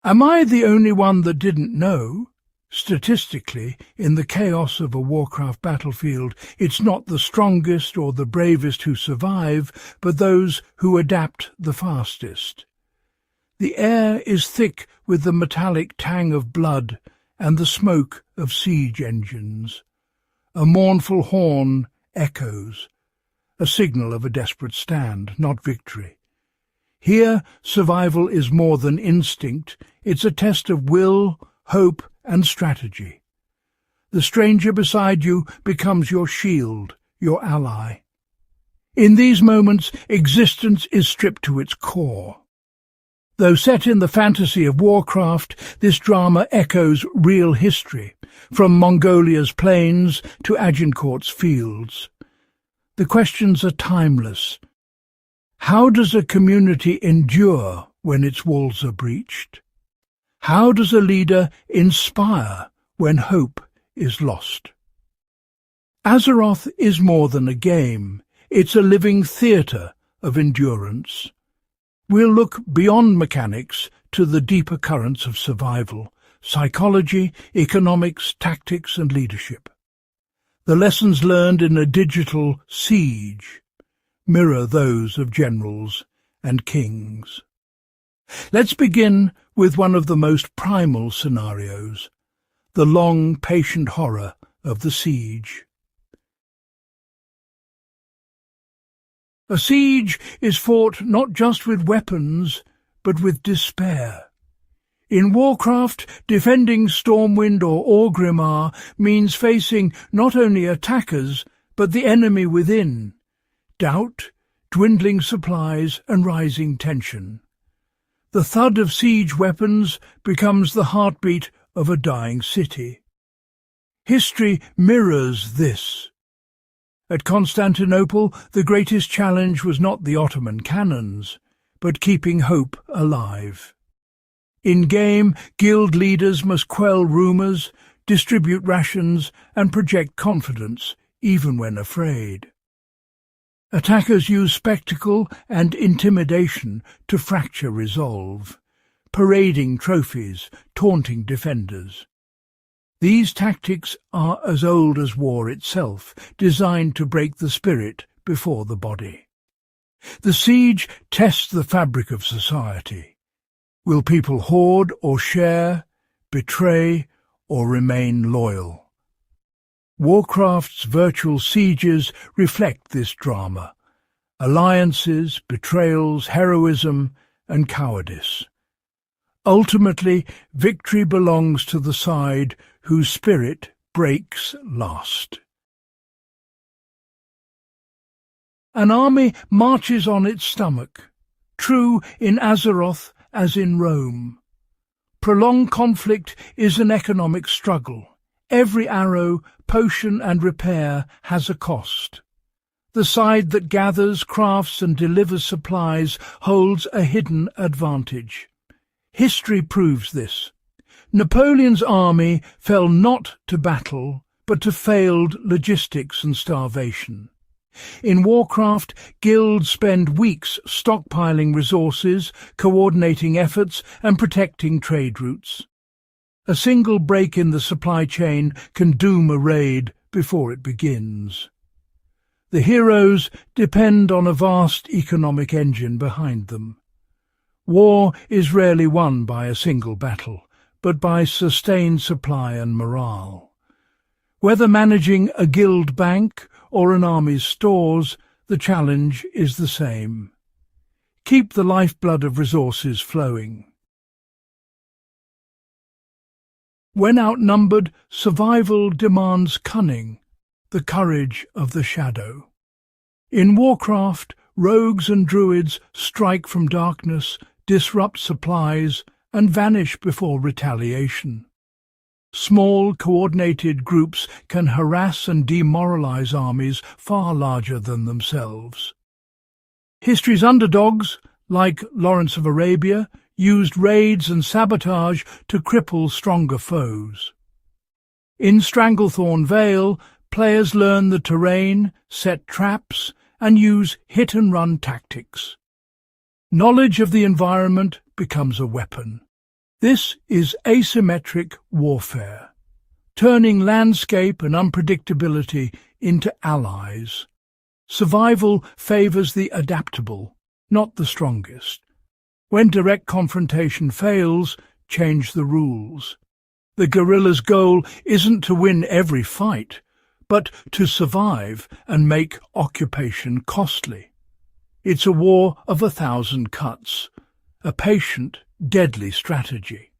Am I the only one that didn't know? Statistically, in the chaos of a Warcraft battlefield, it's not the strongest or the bravest who survive, but those who adapt the fastest. The air is thick with the metallic tang of blood and the smoke of siege engines. A mournful horn echoes, a signal of a desperate stand, not victory. Here, survival is more than instinct, it's a test of will, hope, and strategy. The stranger beside you becomes your shield, your ally. In these moments, existence is stripped to its core. Though set in the fantasy of Warcraft, this drama echoes real history, from Mongolia's plains to Agincourt's fields. The questions are timeless. How does a community endure when its walls are breached? How does a leader inspire when hope is lost? Azeroth is more than a game. It's a living theatre of endurance. We'll look beyond mechanics to the deeper currents of survival, psychology, economics, tactics and leadership. The lessons learned in a digital siege mirror those of generals and kings. Let's begin with one of the most primal scenarios, the long, patient horror of the siege. A siege is fought not just with weapons, but with despair. In Warcraft, defending Stormwind or Orgrimmar means facing not only attackers, but the enemy within. Doubt, dwindling supplies and rising tension. The thud of siege weapons becomes the heartbeat of a dying city. History mirrors this. At Constantinople, the greatest challenge was not the Ottoman cannons, but keeping hope alive. In-game, guild leaders must quell rumours, distribute rations and project confidence, even when afraid. Attackers use spectacle and intimidation to fracture resolve, parading trophies, taunting defenders. These tactics are as old as war itself, designed to break the spirit before the body. The siege tests the fabric of society. Will people hoard or share, betray or remain loyal? Warcraft's virtual sieges reflect this drama. Alliances, betrayals, heroism and cowardice. Ultimately, victory belongs to the side whose spirit breaks last. An army marches on its stomach, true in Azeroth as in Rome. Prolonged conflict is an economic struggle. Every arrow, potion and repair has a cost. The side that gathers, crafts and delivers supplies holds a hidden advantage. History proves this. Napoleon's army fell not to battle, but to failed logistics and starvation. In Warcraft, guilds spend weeks stockpiling resources, coordinating efforts and protecting trade routes. A single break in the supply chain can doom a raid before it begins. The heroes depend on a vast economic engine behind them. War is rarely won by a single battle, but by sustained supply and morale. Whether managing a guild bank or an army's stores, the challenge is the same. Keep the lifeblood of resources flowing. When outnumbered, survival demands cunning, the courage of the shadow. In Warcraft, rogues and druids strike from darkness, disrupt supplies, and vanish before retaliation. Small, coordinated groups can harass and demoralize armies far larger than themselves. History's underdogs, like Lawrence of Arabia, used raids and sabotage to cripple stronger foes. In Stranglethorn Vale, players learn the terrain, set traps, and use hit-and-run tactics. Knowledge of the environment becomes a weapon. This is asymmetric warfare, turning landscape and unpredictability into allies. Survival favours the adaptable, not the strongest. When direct confrontation fails, change the rules. The guerrilla's goal isn't to win every fight, but to survive and make occupation costly. It's a war of 1,000 cuts, a patient, deadly strategy.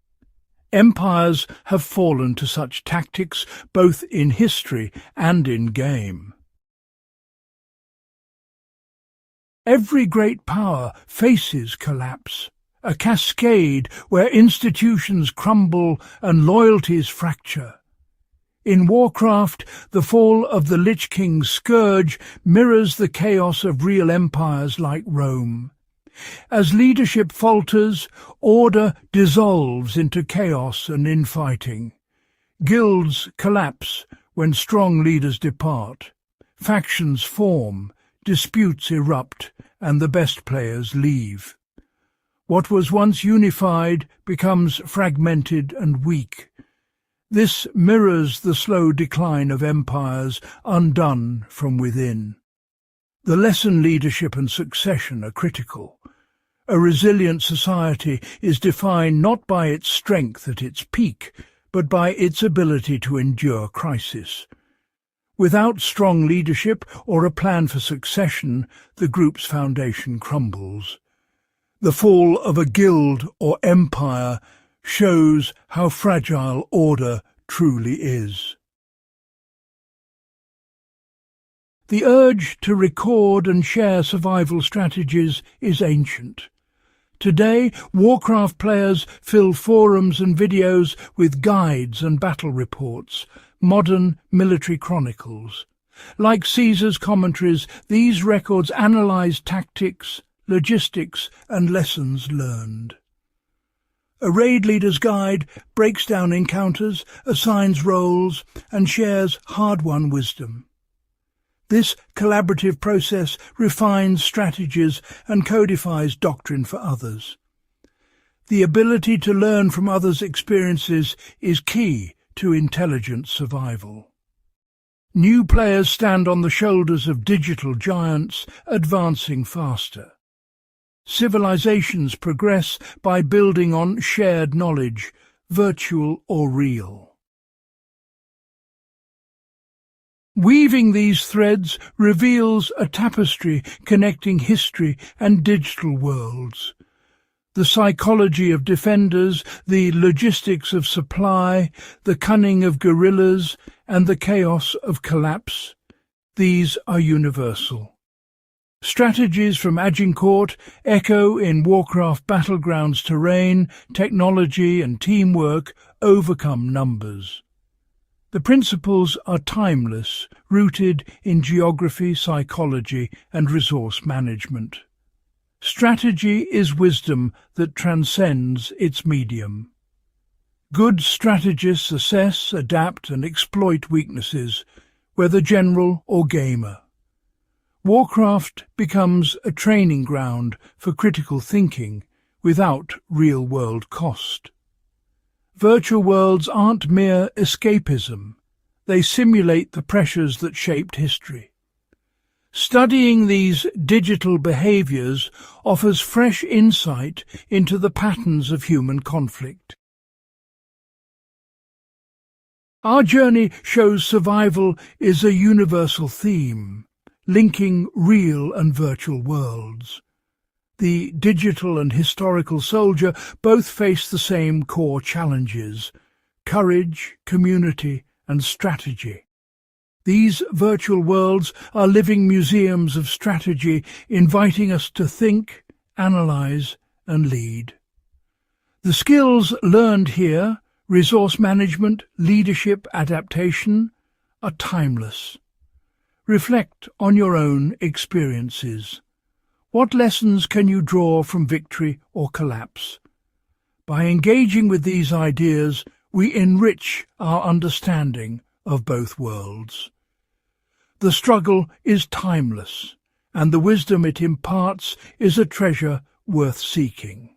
Empires have fallen to such tactics both in history and in game. Every great power faces collapse, a cascade where institutions crumble and loyalties fracture. In Warcraft, the fall of the Lich King's scourge mirrors the chaos of real empires like Rome. As leadership falters, order dissolves into chaos and infighting. Guilds collapse when strong leaders depart. Factions form, disputes erupt, and the best players leave. What was once unified becomes fragmented and weak. This mirrors the slow decline of empires undone from within. The lesson leadership and succession are critical. A resilient society is defined not by its strength at its peak, but by its ability to endure crisis. Without strong leadership or a plan for succession, the group's foundation crumbles. The fall of a guild or empire shows how fragile order truly is. The urge to record and share survival strategies is ancient. Today, Warcraft players fill forums and videos with guides and battle reports, modern military chronicles. Like Caesar's commentaries, these records analyze tactics, logistics, and lessons learned. A raid leader's guide breaks down encounters, assigns roles, and shares hard-won wisdom. This collaborative process refines strategies and codifies doctrine for others. The ability to learn from others' experiences is key to intelligent survival. New players stand on the shoulders of digital giants, advancing faster. Civilizations progress by building on shared knowledge, virtual or real. Weaving these threads reveals a tapestry connecting history and digital worlds. The psychology of defenders, the logistics of supply, the cunning of guerrillas, and the chaos of collapse, these are universal. Strategies from Agincourt echo in Warcraft Battlegrounds terrain, technology and teamwork overcome numbers. The principles are timeless, rooted in geography, psychology, and resource management. Strategy is wisdom that transcends its medium. Good strategists assess, adapt, and exploit weaknesses, whether general or gamer. Warcraft becomes a training ground for critical thinking without real-world cost. Virtual worlds aren't mere escapism. They simulate the pressures that shaped history. Studying these digital behaviours offers fresh insight into the patterns of human conflict. Our journey shows survival is a universal theme, linking real and virtual worlds. The digital and historical soldier both face the same core challenges: courage, community, and strategy. These virtual worlds are living museums of strategy, inviting us to think, analyze, and lead. The skills learned here, resource management, leadership, adaptation, are timeless. Reflect on your own experiences. What lessons can you draw from victory or collapse? By engaging with these ideas, we enrich our understanding of both worlds. The struggle is timeless, and the wisdom it imparts is a treasure worth seeking.